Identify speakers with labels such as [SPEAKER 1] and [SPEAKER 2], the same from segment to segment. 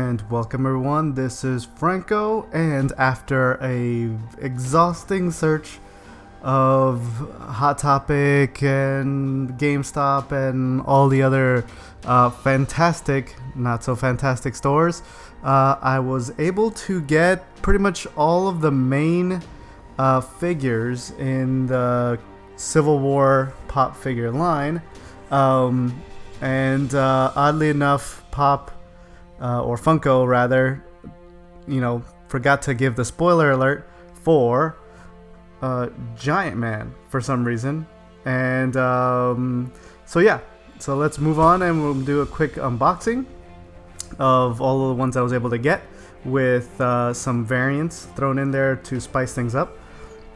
[SPEAKER 1] And welcome everyone, this is Franco, and after a exhausting search of Hot Topic and GameStop and all the other fantastic, not so fantastic stores, I was able to get pretty much all of the main figures in the Civil War pop figure line, and oddly enough, or Funko rather, forgot to give the spoiler alert for Giant Man for some reason. And so let's move on and we'll do a quick unboxing of all of the ones I was able to get, with some variants thrown in there to spice things up.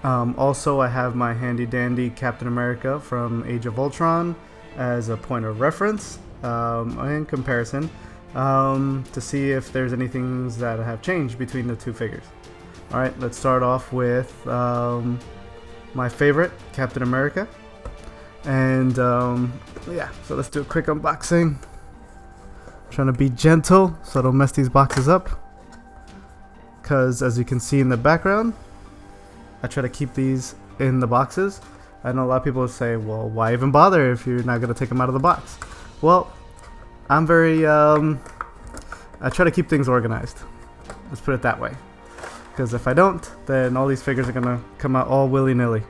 [SPEAKER 1] Also, I have my handy dandy Captain America from Age of Ultron as a point of reference in comparison, to see if there's anything that have changed between the two figures. Alright, let's start off with my favorite, Captain America. And so let's do a quick unboxing. Trying to be gentle so I don't mess these boxes up, because as you can see in the background, I try to keep these in the boxes. I know a lot of people say, well, why even bother if you're not going to take them out of the box? Well, I'm very, I try to keep things organized. Let's put it that way. Because if I don't, then all these figures are going to come out all willy-nilly.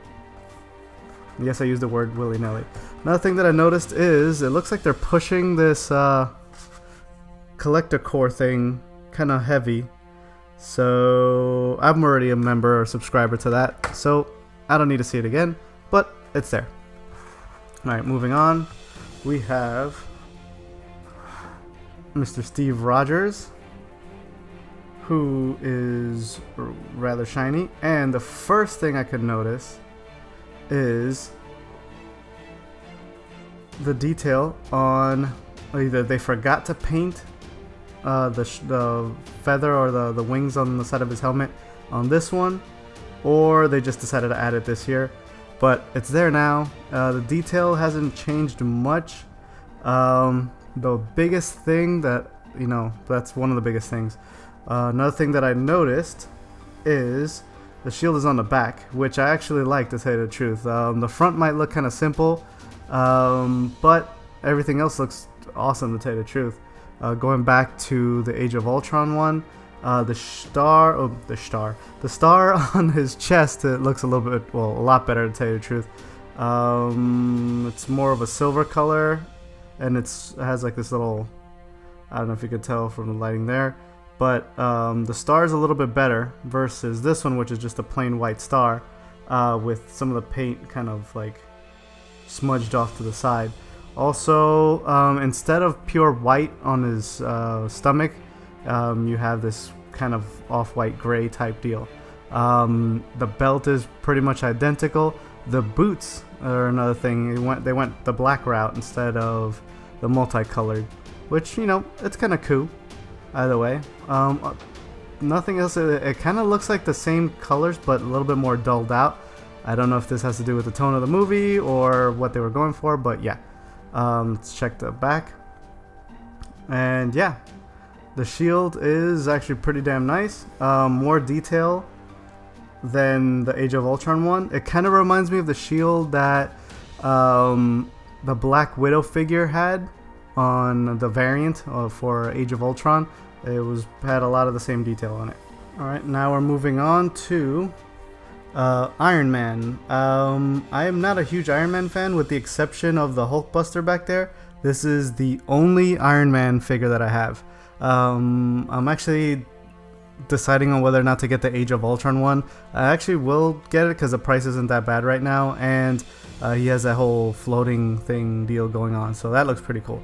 [SPEAKER 1] Yes, I used the word willy-nilly. Another thing that I noticed is, it looks like they're pushing this collector core thing kind of heavy. So, I'm already a member or subscriber to that, so I don't need to see it again, but it's there. Alright, moving on. We have Mr. Steve Rogers, who is rather shiny, and the first thing I could notice is the detail on either they forgot to paint the feather or the wings on the side of his helmet on this one, or they just decided to add it this year. But it's there now. The detail hasn't changed much. The biggest thing that, that's one of the biggest things. Another thing that I noticed is the shield is on the back, which I actually like, to tell you the truth. The front might look kind of simple, but everything else looks awesome, to tell you the truth. Going back to the Age of Ultron one, the star on his chest, it looks a lot better, to tell you the truth. It's more of a silver color, and it has like this little, I don't know if you could tell from the lighting there, but the star is a little bit better versus this one, which is just a plain white star with some of the paint kind of like smudged off to the side. Also, instead of pure white on his stomach, you have this kind of off-white gray type deal. The belt is pretty much identical. The boots are another thing. They went the black route instead of the multicolored, which, it's kind of cool either way. Nothing else. It kind of looks like the same colors, but a little bit more dulled out. I don't know if this has to do with the tone of the movie or what they were going for, but yeah. Let's check the back. And yeah, the shield is actually pretty damn nice. More detail than the Age of Ultron one. It kind of reminds me of the shield that the Black Widow figure had on the variant for Age of Ultron. It had a lot of the same detail on it. Alright, now we're moving on to Iron Man. I am not a huge Iron Man fan, with the exception of the Hulkbuster back there. This is the only Iron Man figure that I have. I'm actually deciding on whether or not to get the Age of Ultron one. I actually will get it because the price isn't that bad right now, and he has that whole floating thing deal going on, so that looks pretty cool.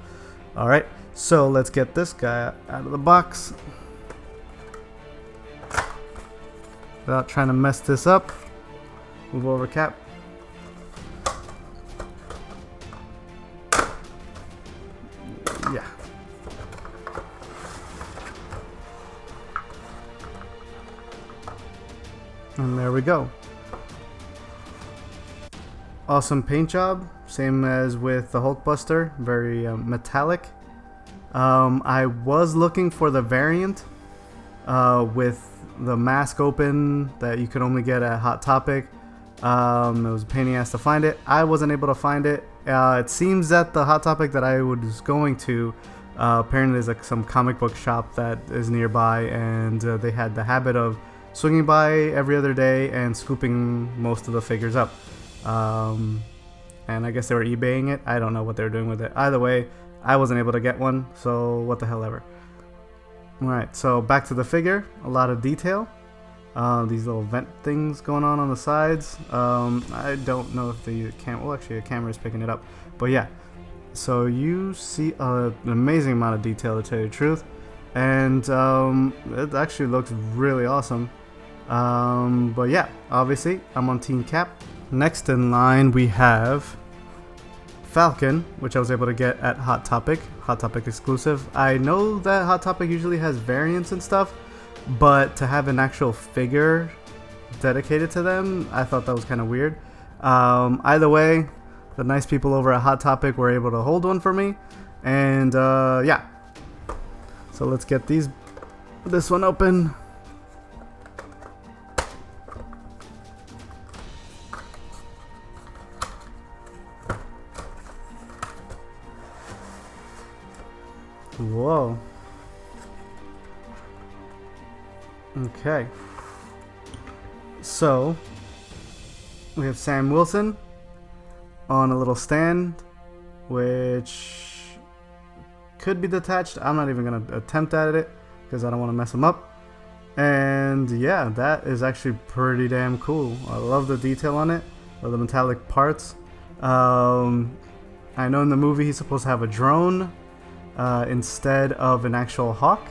[SPEAKER 1] Alright, so let's get this guy out of the box without trying to mess this up. Move over, Cap. Yeah. And there we go. Awesome paint job, same as with the Hulkbuster, very metallic. I was looking for the variant with the mask open that you could only get at Hot Topic. It was a pain in the ass to find it. I wasn't able to find it. It seems that the Hot Topic that I was going to, apparently there's like some comic book shop that is nearby, and they had the habit of swinging by every other day and scooping most of the figures up. And I guess they were eBaying it. I don't know what they were doing with it. Either way, I wasn't able to get one, so what the hell ever. Alright, so back to the figure. A lot of detail. These little vent things going on the sides. I don't know if the camera, well, actually a camera is picking it up, but yeah. So you see an amazing amount of detail, to tell you the truth, and it actually looks really awesome. But yeah, obviously I'm on Team Cap. Next in line we have Falcon, which I was able to get at Hot Topic exclusive. I know that Hot Topic usually has variants and stuff, but to have an actual figure dedicated to them, I thought that was kind of weird. Either way, the nice people over at Hot Topic were able to hold one for me, and yeah. So let's get this one open. Whoa. Okay. So we have Sam Wilson on a little stand, which could be detached. I'm not even gonna attempt at it because I don't want to mess him up. And yeah, that is actually pretty damn cool. I love the detail on it, or the metallic parts. I know in the movie he's supposed to have a drone instead of an actual hawk,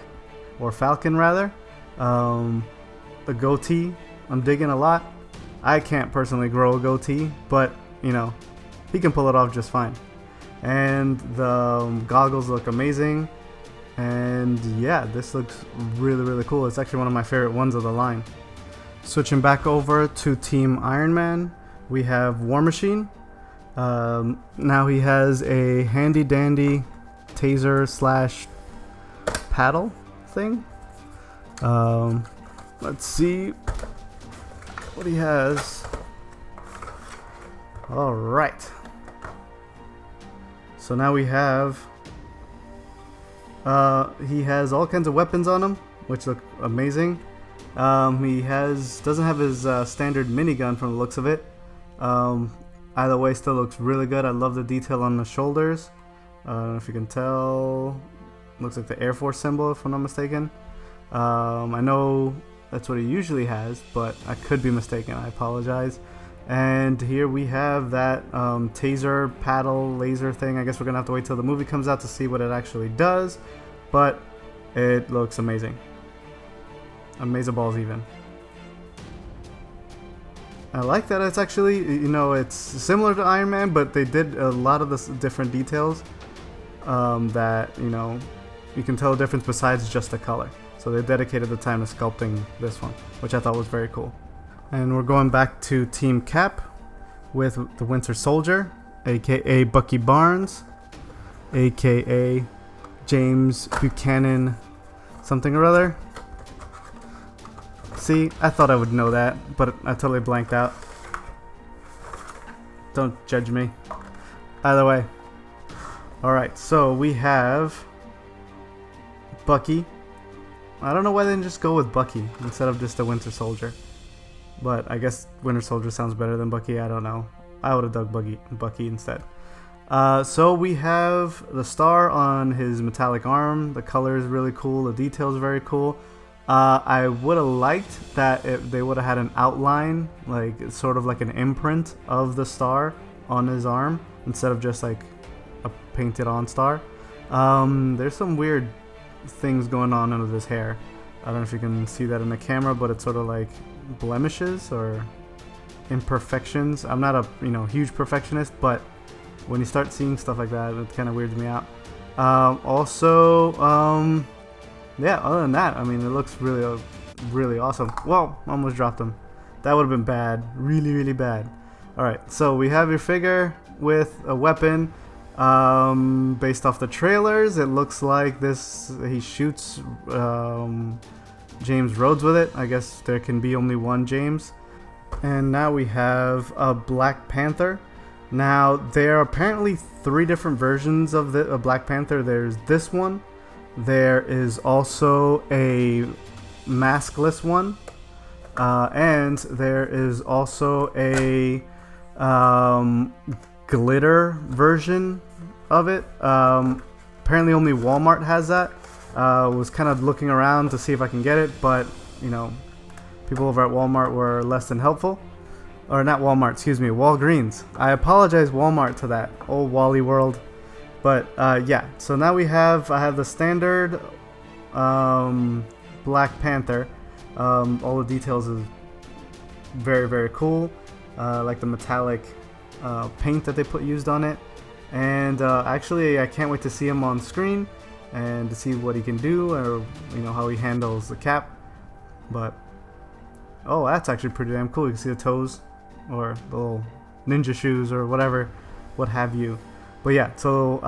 [SPEAKER 1] or falcon rather. The goatee, I'm digging a lot. I can't personally grow a goatee, but you know, he can pull it off just fine. And the goggles look amazing. And yeah, this looks really, really cool. It's actually one of my favorite ones of the line. Switching back over to Team Iron Man, we have War Machine. Now he has a handy dandy taser slash paddle thing. Let's see what he has. All right. So now we have, he has all kinds of weapons on him, which look amazing. He doesn't have his standard minigun from the looks of it. Either way, still looks really good. I love the detail on the shoulders. I don't know if you can tell. Looks like the Air Force symbol, if I'm not mistaken. I know that's what he usually has, but I could be mistaken. I apologize. And here we have that taser paddle laser thing. I guess we're gonna have to wait till the movie comes out to see what it actually does, but it looks amazing. Amazing balls even. I like that it's actually, you know, it's similar to Iron Man, but they did a lot of the different details that, you know, you can tell the difference besides just the color. So they dedicated the time to sculpting this one, which I thought was very cool. And we're going back to Team Cap with the Winter Soldier, aka Bucky Barnes, aka James Buchanan something or other. See, I thought I would know that, but I totally blanked out. Don't judge me. Either way. Alright, so we have Bucky. I don't know why they didn't just go with Bucky instead of just the Winter Soldier. But I guess Winter Soldier sounds better than Bucky. I don't know. I would have dug Bucky instead. So we have the star on his metallic arm. The color is really cool. The detail is very cool. I would have liked that if they would have had an outline, like sort of like an imprint of the star on his arm instead of just like a painted on star. There's some weird things going on under his hair. I don't know if you can see that in the camera, but it's sort of like blemishes or imperfections. I'm not a huge perfectionist, but when you start seeing stuff like that, it kind of weirds me out. Yeah, other than that, I mean, it looks really, really awesome. Whoa, almost dropped him. That would have been bad. Really, really bad. Alright, so we have your figure with a weapon. Based off the trailers, it looks like he shoots James Rhodes with it. I guess there can be only one James. And now we have a Black Panther. Now there are apparently 3 different versions of the Black Panther. There's this one. There is also a maskless one, and there is also a glitter version of it. Apparently only Walmart has that. Was kind of looking around to see if I can get it, but you know, people over at Walmart were less than helpful. Or not Walmart, excuse me, Walgreens. I apologize, Walmart, to that old Wally World. But yeah, so now I have the standard Black Panther. All the details is very, very cool. Like the metallic paint that they used on it. And actually, I can't wait to see him on screen and to see what he can do, or you know, how he handles the cap. But oh, that's actually pretty damn cool. You can see the toes, or the little ninja shoes, or whatever, what have you. But yeah, so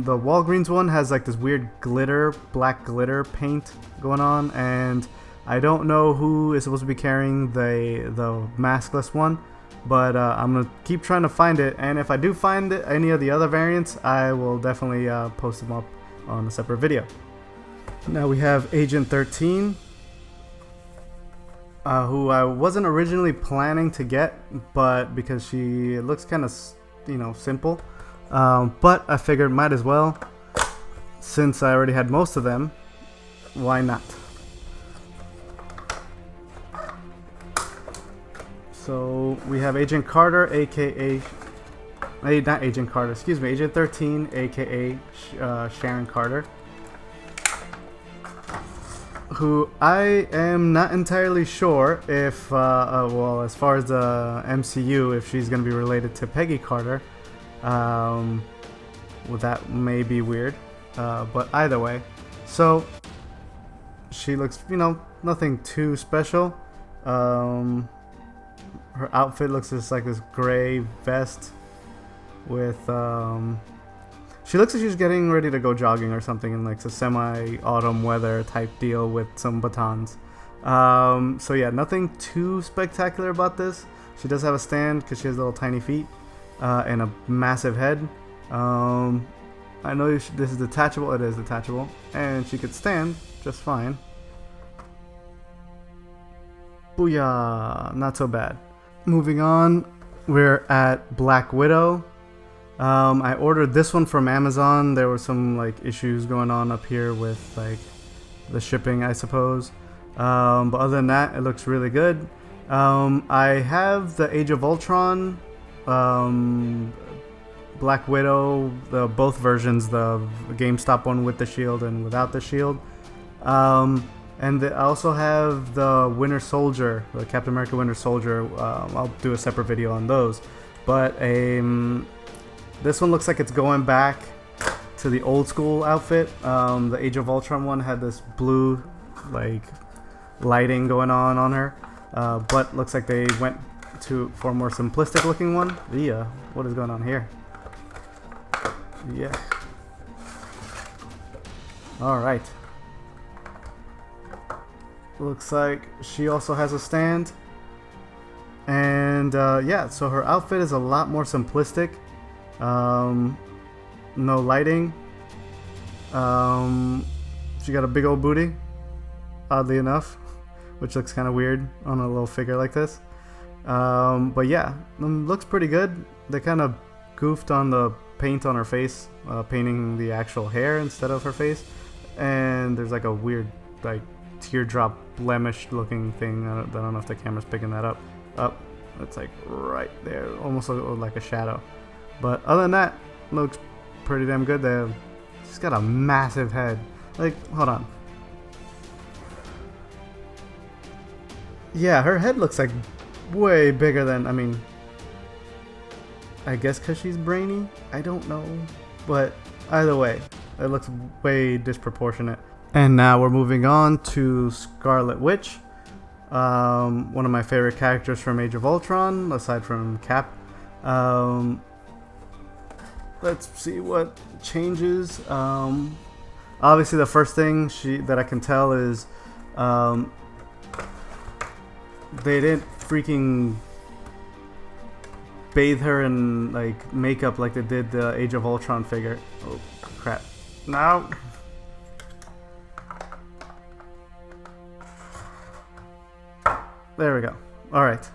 [SPEAKER 1] the Walgreens one has like this weird glitter, black glitter paint going on, and I don't know who is supposed to be carrying the maskless one, but I'm gonna keep trying to find it, and if I do find any of the other variants, I will definitely post them up on a separate video. Now we have Agent 13, who I wasn't originally planning to get, but because she looks kind of, you know, simple, but I figured might as well, since I already had most of them, why not? So we have Agent Carter, aka not Agent Carter, excuse me, Agent 13, aka Sharon Carter, who I am not entirely sure if, well, as far as the MCU, if she's going to be related to Peggy Carter. Well, that may be weird, but either way. So she looks, you know, nothing too special. Her outfit looks just like this gray vest with she looks like she's getting ready to go jogging or something in like a semi-autumn weather type deal with some batons. So yeah, nothing too spectacular about this. She does have a stand because she has little tiny feet and a massive head. I know this is detachable. It is detachable, and she could stand just fine. Booyah! Not so bad. Moving on, we're at Black Widow. I ordered this one from Amazon. There were some like issues going on up here with like the shipping, I suppose. But other than that, it looks really good. I have the Age of Ultron, Black Widow, both versions, the GameStop one with the shield and without the shield. And I also have the Winter Soldier, the Captain America Winter Soldier. I'll do a separate video on those. But this one looks like it's going back to the old school outfit. The Age of Ultron one had this blue like lighting going on her. But looks like they went for a more simplistic looking one. Yeah, what is going on here? Yeah. Alright. Looks like she also has a stand. And yeah, so her outfit is a lot more simplistic. No lighting. She got a big old booty, oddly enough, which looks kind of weird on a little figure like this. But yeah, looks pretty good. They kind of goofed on the paint on her face, painting the actual hair instead of her face. And there's like a weird like teardrop blemish looking thing. I don't know if the camera's picking that up. It's like right there, almost like a shadow. But other than that, looks pretty damn good. She's got a massive head. Like, hold on. Yeah, her head looks like way bigger than, I mean, I guess because she's brainy? I don't know. But either way, it looks way disproportionate. And now we're moving on to Scarlet Witch. One of my favorite characters from Age of Ultron, aside from Cap. let's see what changes. Obviously, the first thing that I can tell is they didn't freaking bathe her in like makeup like they did the Age of Ultron figure. Oh crap! No. There we go. All right.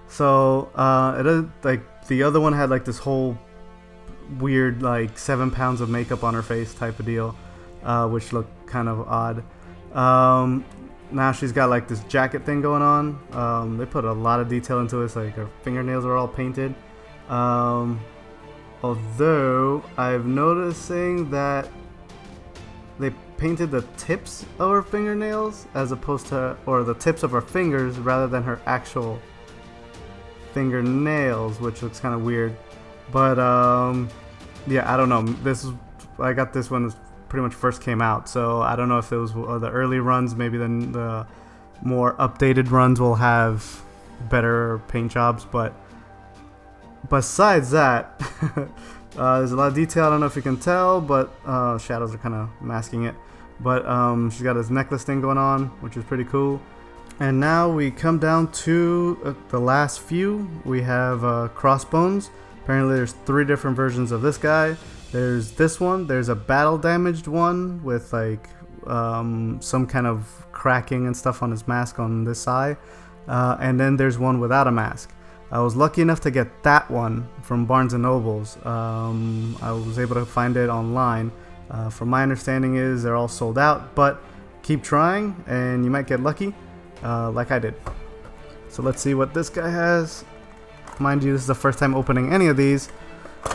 [SPEAKER 1] So it is like the other one had like this whole weird like 7 pounds of makeup on her face type of deal, which looked kind of odd. Now she's got like this jacket thing going on. They put a lot of detail into it. It's like her fingernails are all painted. Although I'm noticing that they painted the tips of her fingernails as opposed to, or the tips of her fingers rather than her actual fingernails, which looks kind of weird. But yeah, I don't know. I got this one pretty much first came out, so I don't know if it was the early runs. Maybe the more updated runs will have better paint jobs. But besides that, there's a lot of detail. I don't know if you can tell, but shadows are kind of masking it. But she's got this necklace thing going on, which is pretty cool. And now we come down to the last few. We have Crossbones. Apparently there's 3 different versions of this guy. There's this one. There's a battle damaged one with like some kind of cracking and stuff on his mask on this side. And then there's one without a mask. I was lucky enough to get that one from Barnes & Nobles. I was able to find it online. From my understanding is they're all sold out, but keep trying and you might get lucky, like I did. So let's see what this guy has. Mind you, this is the first time opening any of these,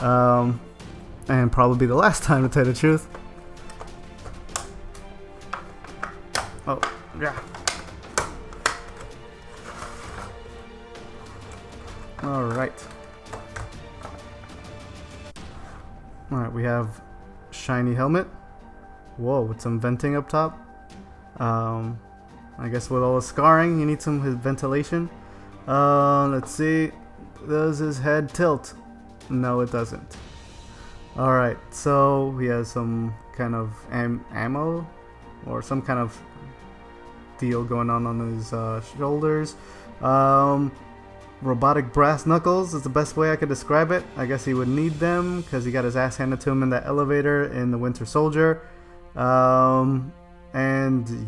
[SPEAKER 1] and probably the last time, to tell you the truth. Oh, yeah. Alright. Alright, we have shiny helmet. Whoa, with some venting up top. I guess with all the scarring, you need some ventilation. Let's see. Does his head tilt? No, it doesn't. Alright, so he has some kind of ammo or some kind of deal going on his shoulders. Robotic brass knuckles is the best way I could describe it. I guess he would need them because he got his ass handed to him in that elevator in the Winter Soldier. And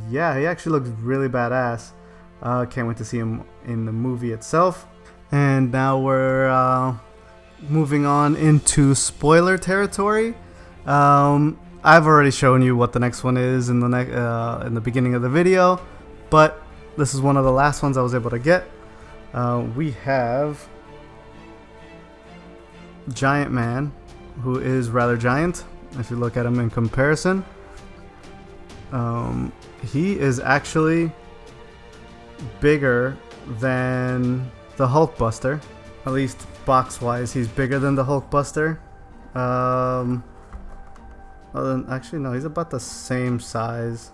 [SPEAKER 1] yeah, he actually looks really badass. Can't wait to see him in the movie itself. And now we're moving on into spoiler territory. I've already shown you what the next one is in the beginning of the video, but this is one of the last ones I was able to get. We have Giant Man, who is rather giant if you look at him in comparison. He is actually bigger than the Hulkbuster, at least box wise. He's bigger than the Hulkbuster. Actually no, he's about the same size.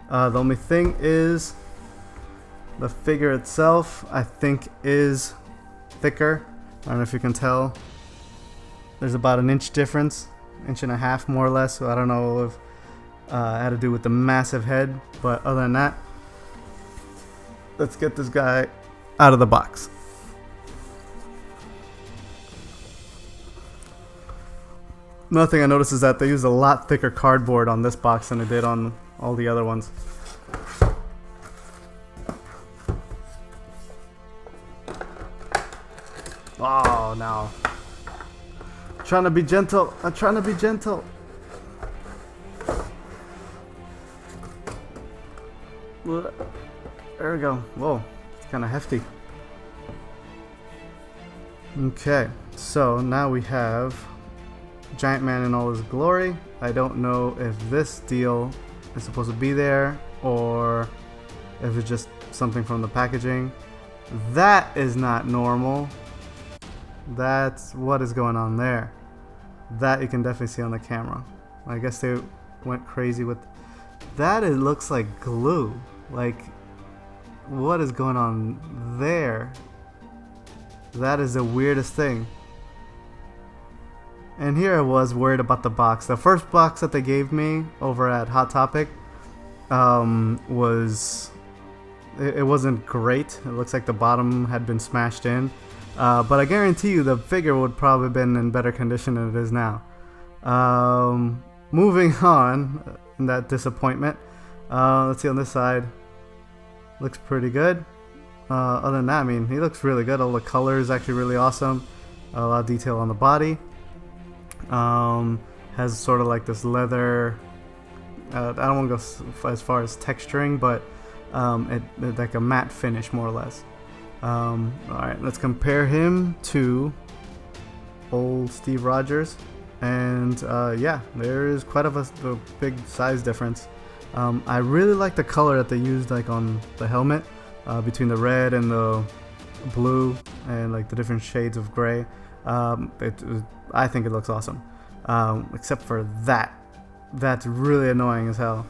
[SPEAKER 1] The only thing is the figure itself, I think, is thicker. I don't know if you can tell. There's about an inch difference, inch and a half more or less. So I don't know if it had to do with the massive head, but other than that, let's get this guy out of the box. Another thing I noticed is that they used a lot thicker cardboard on this box than they did on all the other ones. Oh, no. I'm trying to be gentle. I'm trying to be gentle. There we go. Whoa, it's kind of hefty. Okay, so now we have Giant Man in all his glory. I don't know if this deal is supposed to be there or if it's just something from the packaging. That is not normal. That's what is going on there. That you can definitely see on the camera. I guess they went crazy with that. It looks like glue. Like, what is going on there? That is the weirdest thing. And here I was worried about the box. The first box that they gave me over at Hot Topic was... It wasn't great. It looks like the bottom had been smashed in. But I guarantee you the figure would probably have been in better condition than it is now. Moving on, in that disappointment. Let's see on this side. Looks pretty good. Other than that, I mean, he looks really good. All the color is actually really awesome. A lot of detail on the body. Has sort of like this leather. I don't want to go as far as texturing, but it like a matte finish more or less. Alright, let's compare him to old Steve Rogers. And yeah, there is quite a big size difference. I really like the color that they used like on the helmet, between the red and the blue and like the different shades of gray. I think it looks awesome, except for that's really annoying as hell.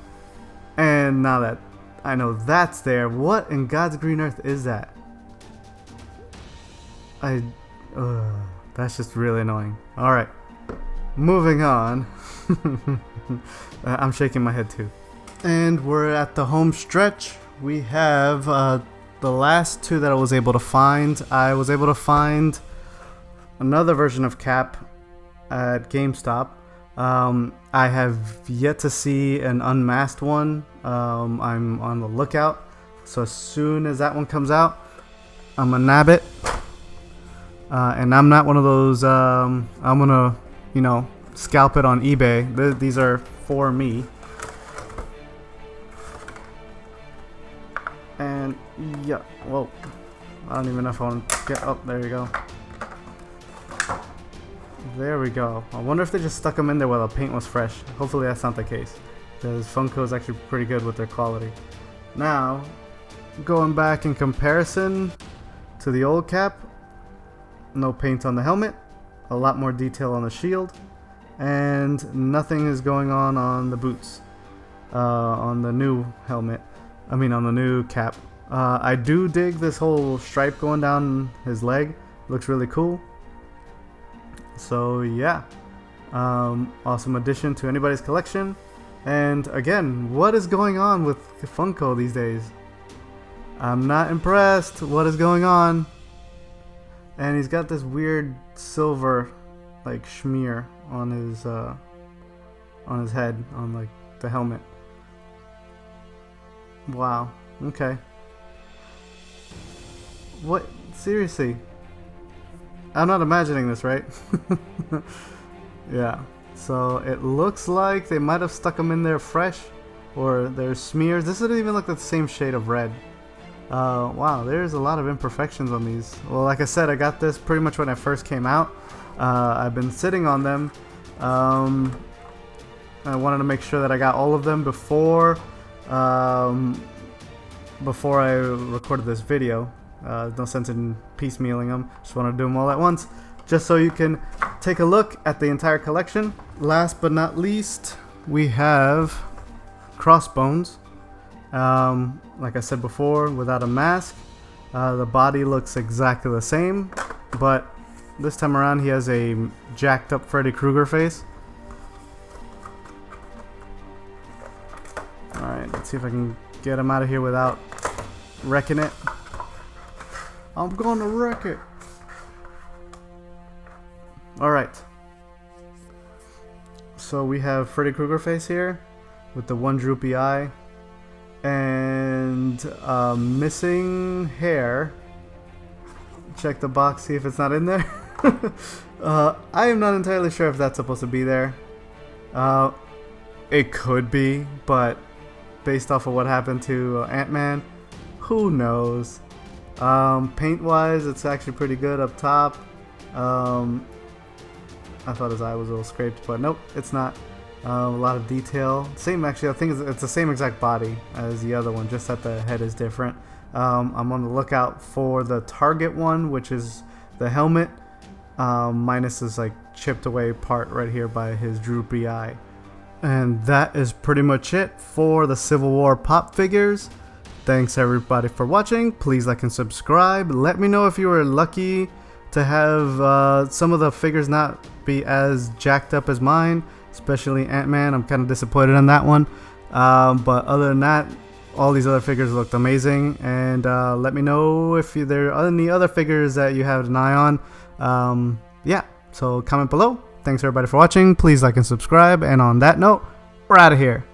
[SPEAKER 1] And now that I know that's there, what in God's green earth is that? That's just really annoying. Alright, moving on. I'm shaking my head too. And we're at the home stretch. We have the last two that I was able to find. I was able to find another version of Cap at GameStop. I have yet to see an unmasked one. I'm on the lookout. So as soon as that one comes out, I'm gonna nab it. And I'm not one of those, I'm gonna, you know, scalp it on eBay. These are for me. And yeah, whoa, I don't even know if I want to get up. There you go. There we go. I wonder if they just stuck them in there while the paint was fresh. Hopefully that's not the case, because Funko is actually pretty good with their quality. Now, going back in comparison to the old Cap, no paint on the helmet, a lot more detail on the shield, and nothing is going on the boots. On the new helmet, I mean on the new Cap. I do dig this whole stripe going down his leg. Looks really cool. So yeah, awesome addition to anybody's collection. And again, what is going on with Funko these days? I'm not impressed. What is going on? And he's got this weird silver like smear on his head, on like the helmet. Wow. Okay. What? Seriously? I'm not imagining this, right? Yeah. So it looks like they might have stuck them in there fresh, or they're smears. This doesn't even look like the same shade of red. Wow, there's a lot of imperfections on these. Well, like I said, I got this pretty much when I first came out. I've been sitting on them. I wanted to make sure that I got all of them before I recorded this video. No sense in piecemealing them. Just want to do them all at once, just so you can take a look at the entire collection. Last but not least, we have Crossbones. Like I said before, without a mask. The body looks exactly the same, but this time around he has a jacked up Freddy Krueger face. Alright, let's see if I can get him out of here without wrecking it. I'm gonna wreck it. Alright. So we have Freddy Krueger face here with the one droopy eye and missing hair. Check the box, see if it's not in there. I am not entirely sure if that's supposed to be there. It could be, but based off of what happened to Ant-Man, who knows. Paint wise, it's actually pretty good up top. I thought his eye was a little scraped, but nope, it's not. A lot of detail. Same, actually, I think it's the same exact body as the other one, just that the head is different. I'm on the lookout for the Target one, which is the helmet, minus this like chipped away part right here by his droopy eye. And that is pretty much it for the Civil War pop figures. Thanks everybody for watching. Please like and subscribe. Let me know if you were lucky to have some of the figures not be as jacked up as mine, especially Ant-Man. I'm kind of disappointed in that one. But other than that, all these other figures looked amazing. And let me know if there are any other figures that you have an eye on. Yeah, so comment below. Thanks everybody for watching. Please like and subscribe. And on that note, we're out of here.